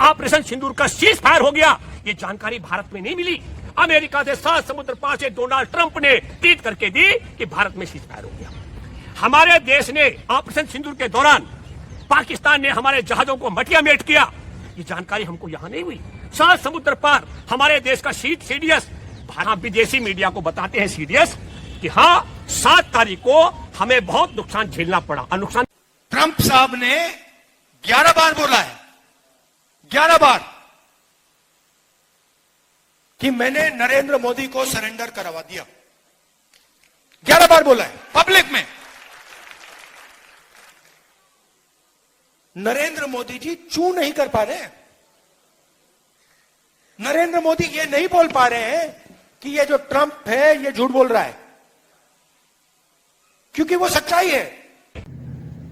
Operation सिंदूर का cease fire हो गया, ये जानकारी भारत में नहीं मिली। अमेरिका से 7 समुद्र पार से डोनाल्ड ट्रंप ने ट्वीट करके दी कि भारत में सीज फायर हो गया। हमारे देश ने ऑपरेशन सिंदूर के दौरान पाकिस्तान ने हमारे जहाजों को मटियामेट किया, ये जानकारी हमको यहाँ नहीं हुई। 7 समुद्र पार हमारे देश का सीडीएस, विदेशी मीडिया को बताते हैं सीडीएस कि हाँ 7 तारीख को हमें बहुत नुकसान झेलना पड़ा। और नुकसान ट्रंप साहब ने 11 बार बोला है, 11 बार, कि मैंने नरेंद्र मोदी को सरेंडर करवा दिया। 11 बार बोला है पब्लिक में। नरेंद्र मोदी जी चू नहीं कर पा रहे हैं। नरेंद्र मोदी ये नहीं बोल पा रहे हैं कि ये जो ट्रंप है ये झूठ बोल रहा है, क्योंकि वो सच्चाई है।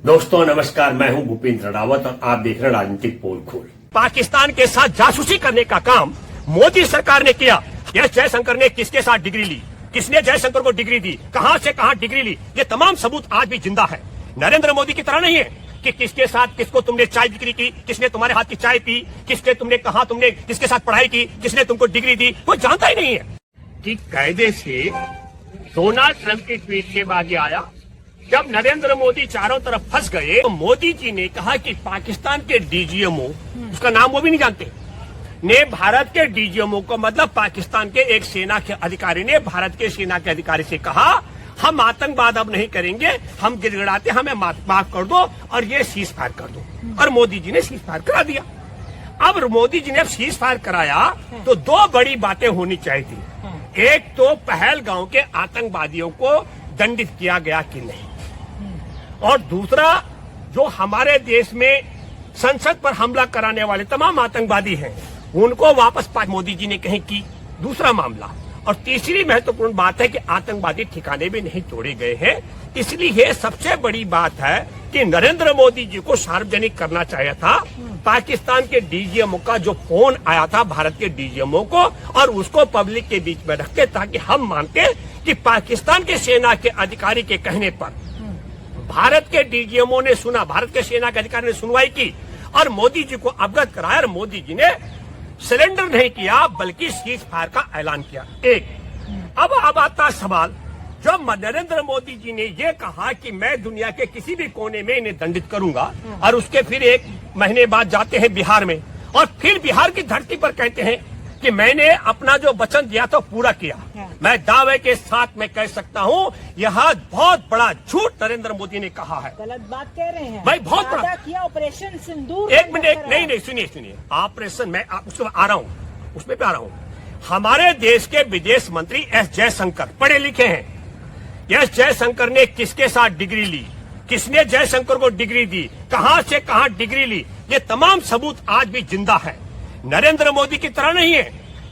दोस्तों नमस्कार, मैं हूं भूपेंद्र रावत और आप देख रहे हैं राजनीतिक पोल खोल। पाकिस्तान के साथ जासूसी करने का काम मोदी सरकार ने किया। यस जयशंकर ने किसके साथ डिग्री ली, किसने जयशंकर को डिग्री दी, कहां से कहां डिग्री ली, ये तमाम सबूत आज भी जिंदा है। नरेंद्र मोदी की तरह नहीं है कि किसके साथ किसको तुमने चाय बिक्री की, किसने तुम्हारे हाथ की चाय पी, किसके तुमने कहा, तुमने किसके साथ पढ़ाई की, किसने तुमको डिग्री दी, कोई जानता ही नहीं है। कि कायदे से डोनाल्ड ट्रंप के ट्वीट के बाद ये आया, जब नरेंद्र मोदी चारों तरफ फंस गए तो मोदी जी ने कहा कि पाकिस्तान के डीजीएमओ, उसका नाम वो भी नहीं जानते, ने भारत के डीजीएमओ को, मतलब पाकिस्तान के एक सेना के अधिकारी ने भारत के सेना के अधिकारी से कहा हम आतंकवाद अब नहीं करेंगे, हम गिड़गिड़ाते, हमें माफ कर दो और ये सीज फायर कर दो। और मोदी जी ने सीज फायर करा दिया। अब मोदी जी ने सीज फायर कराया तो 2 बड़ी बातें होनी चाहिए थी। एक तो पहलगांव के आतंकवादियों को दंडित किया गया कि नहीं, और दूसरा जो हमारे देश में संसद पर हमला कराने वाले तमाम आतंकवादी हैं उनको वापस मोदी जी ने कहीं की, दूसरा मामला। और तीसरी महत्वपूर्ण बात है कि आतंकवादी ठिकाने भी नहीं तोड़े गए हैं। इसलिए ये सबसे बड़ी बात है कि नरेंद्र मोदी जी को सार्वजनिक करना चाहिए था पाकिस्तान के डीजीएमओ का जो फोन आया था भारत के डीजीएमओ को, और उसको पब्लिक के बीच में रखते ताकि हम मानते कि पाकिस्तान के सेना के अधिकारी के कहने पर भारत के डीजीएमओ ने सुना, भारत के सेना के अधिकारी ने सुनवाई की और मोदी जी को अवगत कराया, और मोदी जी ने सरेंडर नहीं किया बल्कि सीज फायर का ऐलान किया। एक अब आता सवाल, जब नरेंद्र मोदी जी ने ये कहा कि मैं दुनिया के किसी भी कोने में इन्हें दंडित करूंगा, और उसके फिर 1 महीने बाद जाते हैं बिहार में और फिर बिहार की धरती पर कहते हैं कि मैंने अपना जो वचन दिया था पूरा किया, मैं दावे के साथ मैं कह सकता हूँ यह बहुत बड़ा झूठ नरेंद्र मोदी ने कहा है। गलत बात कह रहे हैं भाई, बहुत बड़ा किया ऑपरेशन सिंदूर। 1 मिनट, नहीं सुनिए ऑपरेशन, मैं उसमें आ रहा हूँ, उसमें पे आ रहा हूँ। हमारे देश के विदेश मंत्री एस जयशंकर पढ़े लिखे हैं। एस जयशंकर ने किसके साथ डिग्री ली, किसने जयशंकर को डिग्री दी, कहां से कहां डिग्री ली, ये तमाम सबूत आज भी जिंदा है। नरेंद्र मोदी की तरह नहीं है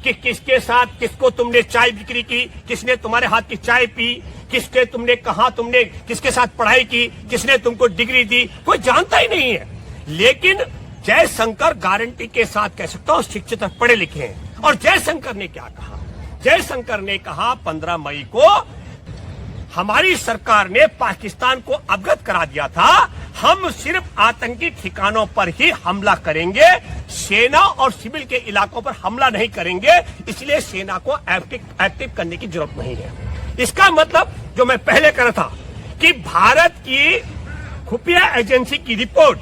कि किसके साथ किसको तुमने चाय बिक्री की, किसने तुम्हारे हाथ की चाय पी, किसके तुमने कहा, तुमने किसके साथ पढ़ाई की, किसने तुमको डिग्री दी, कोई जानता ही नहीं है। लेकिन जयशंकर गारंटी के साथ कह सकता हूं शिक्षित और पढ़े लिखे हैं। और जयशंकर ने क्या कहा, जयशंकर ने कहा 15 मई को हमारी सरकार ने पाकिस्तान को अवगत करा दिया था हम सिर्फ आतंकी ठिकानों पर ही हमला करेंगे, सेना और सिविल के इलाकों पर हमला नहीं करेंगे, इसलिए सेना को एक्टिव करने की जरूरत नहीं है। इसका मतलब जो मैं पहले कह रहा था कि भारत की खुफिया एजेंसी की रिपोर्ट,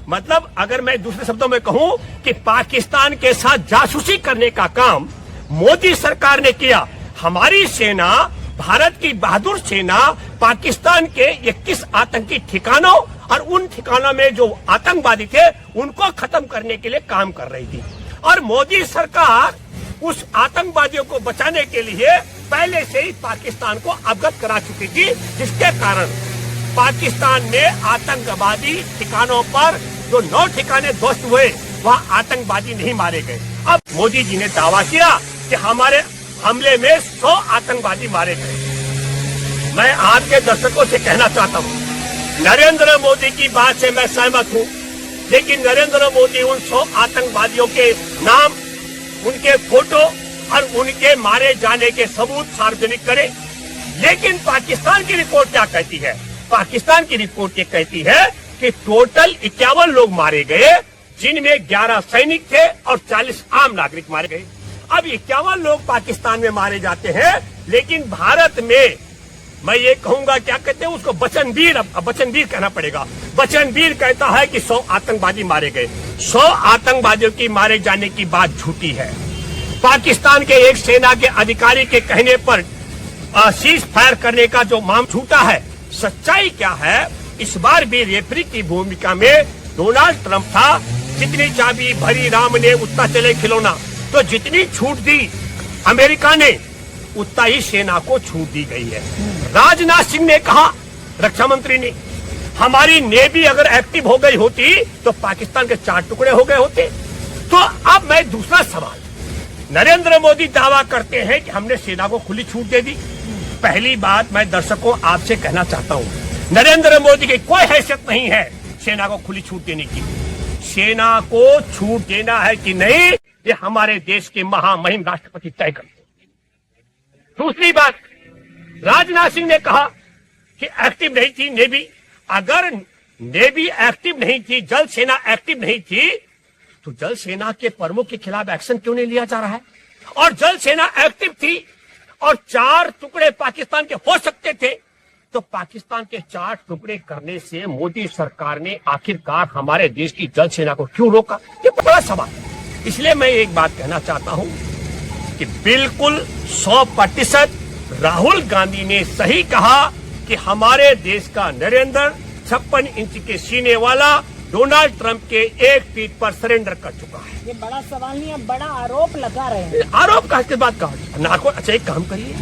मतलब अगर मैं दूसरे शब्दों में कहूं कि पाकिस्तान के साथ जासूसी करने का काम मोदी सरकार ने किया। हमारी सेना, भारत की बहादुर सेना पाकिस्तान के 21 आतंकी ठिकानों और उन ठिकानों में जो आतंकवादी थे उनको खत्म करने के लिए काम कर रही थी। और मोदी सरकार उस आतंकवादियों को बचाने के लिए पहले से ही पाकिस्तान को अवगत करा चुकी थी, जिसके कारण पाकिस्तान में आतंकवादी ठिकानों पर जो 9 ठिकाने ध्वस्त हुए वहाँ आतंकवादी नहीं मारे गए। अब मोदी जी ने दावा किया कि हमारे हमले में 100 आतंकवादी मारे गए। मैं आपके दर्शकों से कहना चाहता हूँ, नरेंद्र मोदी की बात से मैं सहमत हूँ, लेकिन नरेंद्र मोदी उन 100 आतंकवादियों के नाम, उनके फोटो और उनके मारे जाने के सबूत सार्वजनिक करें। लेकिन पाकिस्तान की रिपोर्ट क्या कहती है? पाकिस्तान की रिपोर्ट ये कहती है कि टोटल 51 लोग मारे गए, जिनमें 11 सैनिक थे और 40 आम नागरिक मारे गए। अब 51 लोग पाकिस्तान में मारे जाते हैं, लेकिन भारत में मैं ये कहूंगा, क्या कहते हैं उसको, बचनवीर, अब बचनवीर कहना पड़ेगा। बचनवीर कहता है कि 100 आतंकवादी मारे गए। 100 आतंकवादियों की मारे जाने की बात झूठी है। पाकिस्तान के एक सेना के अधिकारी के कहने पर सीज फायर करने का जो मामला झूठा है। सच्चाई क्या है, इस बार भी रेफरी की भूमिका में डोनाल्ड ट्रंप था। जितनी चाबी भरी राम ने उतना चले खिलौना, तो जितनी छूट दी अमेरिका ने उतना ही सेना को छूट दी गई है। राजनाथ सिंह ने कहा, रक्षा मंत्री ने, हमारी नेवी अगर एक्टिव हो गई होती तो पाकिस्तान के 4 टुकड़े हो गए होते। तो अब मैं दूसरा सवाल, नरेंद्र मोदी दावा करते हैं कि हमने सेना को खुली छूट दे दी। पहली बात मैं दर्शकों आपसे कहना चाहता हूं, नरेंद्र मोदी की कोई हैसियत नहीं है सेना को खुली छूट देने की। सेना को छूट देना है कि नहीं, ये हमारे देश के महामहिम राष्ट्रपति तय करते। दूसरी बात, राजनाथ सिंह ने कहा कि एक्टिव नहीं थी नेवी। अगर नेवी एक्टिव नहीं थी, जल सेना एक्टिव नहीं थी, तो जल सेना के प्रमुख के खिलाफ एक्शन क्यों नहीं लिया जा रहा है? और जल सेना एक्टिव थी और 4 टुकड़े पाकिस्तान के हो सकते थे, तो पाकिस्तान के 4 टुकड़े करने से मोदी सरकार ने आखिरकार हमारे देश की जल सेना को क्यों रोका? ये बड़ा सवाल है। इसलिए मैं एक बात कहना चाहता हूं कि बिल्कुल 100% राहुल गांधी ने सही कहा कि हमारे देश का नरेंद्र 56 इंच के सीने वाला डोनाल्ड ट्रंप के 1 फीट पर सरेंडर कर चुका है। ये बड़ा सवाल नहीं है, बड़ा आरोप लगा रहे हैं। आरोप का किस बात का? नार्को, अच्छा एक काम करिए,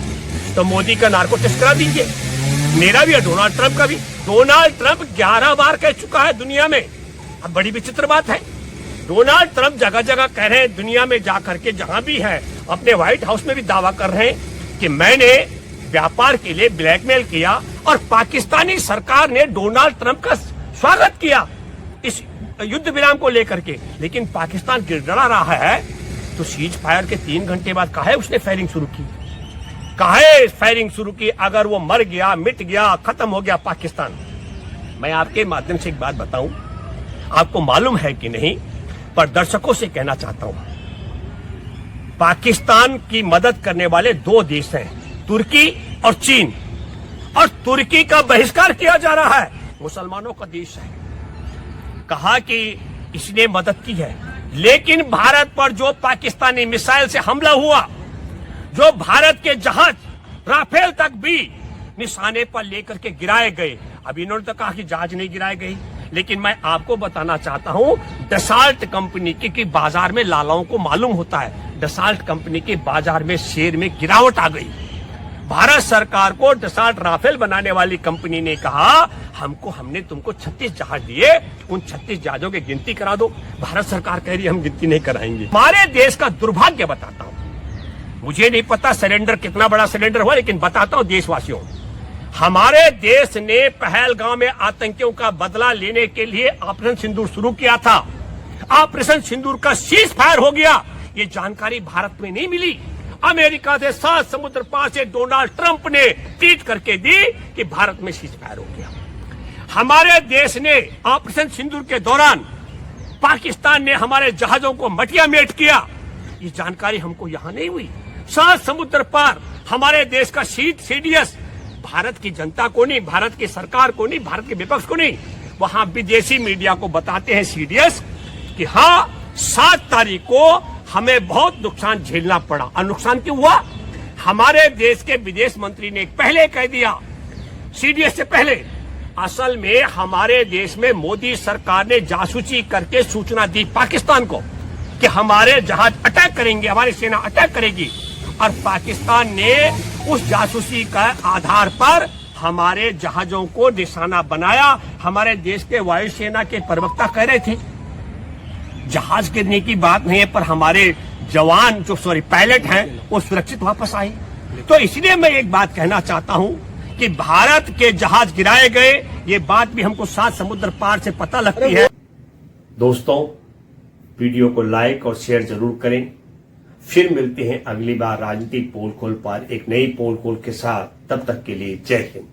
तो मोदी का नार्को टेस्ट करा दीजिए, मेरा भी और डोनाल्ड ट्रंप का भी। डोनाल्ड ट्रंप 11 बार कह चुका है दुनिया में। अब बड़ी विचित्र बात है, डोनाल्ड ट्रंप जगह जगह कह रहे हैं, दुनिया में जाकर के जहां भी है, अपने व्हाइट हाउस में भी दावा कर रहे हैं कि मैंने व्यापार के लिए ब्लैकमेल किया, और पाकिस्तानी सरकार ने डोनाल्ड ट्रंप का स्वागत किया इस युद्ध विराम को लेकर के। लेकिन पाकिस्तान गिड़गिड़ा रहा है, तो सीज फायर के 3 घंटे बाद काहे उसने फायरिंग शुरू की? काहे फायरिंग शुरू की? अगर वो मर गया, मिट गया, खत्म हो गया पाकिस्तान। मैं आपके माध्यम से एक बात बताऊं, आपको मालूम है कि नहीं, पर दर्शकों से कहना चाहता हूं, पाकिस्तान की मदद करने वाले 2 देश हैं, तुर्की और चीन। और तुर्की का बहिष्कार किया जा रहा है, मुसलमानों का देश है, कहा कि इसने मदद की है। लेकिन भारत पर जो पाकिस्तानी मिसाइल से हमला हुआ, जो भारत के जहाज राफेल तक भी निशाने पर लेकर के गिराए गए। अब इन्होंने तो कहा कि जहाज नहीं गिराए गए, लेकिन मैं आपको बताना चाहता हूं, डसाल्ट कंपनी की बाजार में लालाओं को मालूम होता है, डसाल्ट कंपनी के बाजार में शेयर में गिरावट आ गई। भारत सरकार को डसाल्ट राफेल बनाने वाली कंपनी ने कहा, हमने तुमको 36 जहाज दिए, उन 36 जहाजों की गिनती करा दो। भारत सरकार कह रही है हम गिनती नहीं कराएंगे। हमारे देश का दुर्भाग्य बताता हूं, मुझे नहीं पता सरेंडर कितना बड़ा सरेंडर हुआ, लेकिन बताता हूं देशवासियों, हमारे देश ने पहलगांव में आतंकियों का बदला लेने के लिए ऑपरेशन सिंदूर शुरू किया था। ऑपरेशन सिंदूर का सीज फायर हो गया, ये जानकारी भारत में नहीं मिली। अमेरिका से 7 समुद्र पार से डोनाल्ड ट्रंप ने ट्वीट करके दी कि भारत में सीज फायर हो गया। हमारे देश ने ऑपरेशन सिंदूर के दौरान पाकिस्तान ने हमारे जहाजों को मटिया मेट किया, ये जानकारी हमको यहां नहीं हुई। 7 समुद्र पार हमारे देश का सीडीएस भारत की जनता को नहीं, भारत की सरकार को नहीं, भारत के विपक्ष को नहीं, वहां विदेशी मीडिया को बताते हैं सीडीएस कि हाँ 7 तारीख को हमें बहुत नुकसान झेलना पड़ा। और नुकसान क्यों हुआ? हमारे देश के विदेश मंत्री ने पहले कह दिया, सीडीएस से पहले, असल में हमारे देश में मोदी सरकार ने जासूसी करके सूचना दी पाकिस्तान को कि हमारे जहाज अटैक करेंगे, हमारी सेना अटैक करेगी, और पाकिस्तान ने उस जासूसी का आधार पर हमारे जहाजों को निशाना बनाया। हमारे देश के वायुसेना के प्रवक्ता कह रहे थे जहाज गिरने की बात नहीं है, पर हमारे जवान जो पायलट हैं वो सुरक्षित वापस आए। तो इसलिए मैं एक बात कहना चाहता हूं कि भारत के जहाज गिराए गए, ये बात भी हमको 7 समुद्र पार से पता लगती है। दोस्तों, वीडियो को लाइक और शेयर जरूर करें। फिर मिलते हैं अगली बार राजनीतिक पोल खोल पर एक नई पोल खोल के साथ। तब तक के लिए जय हिंद।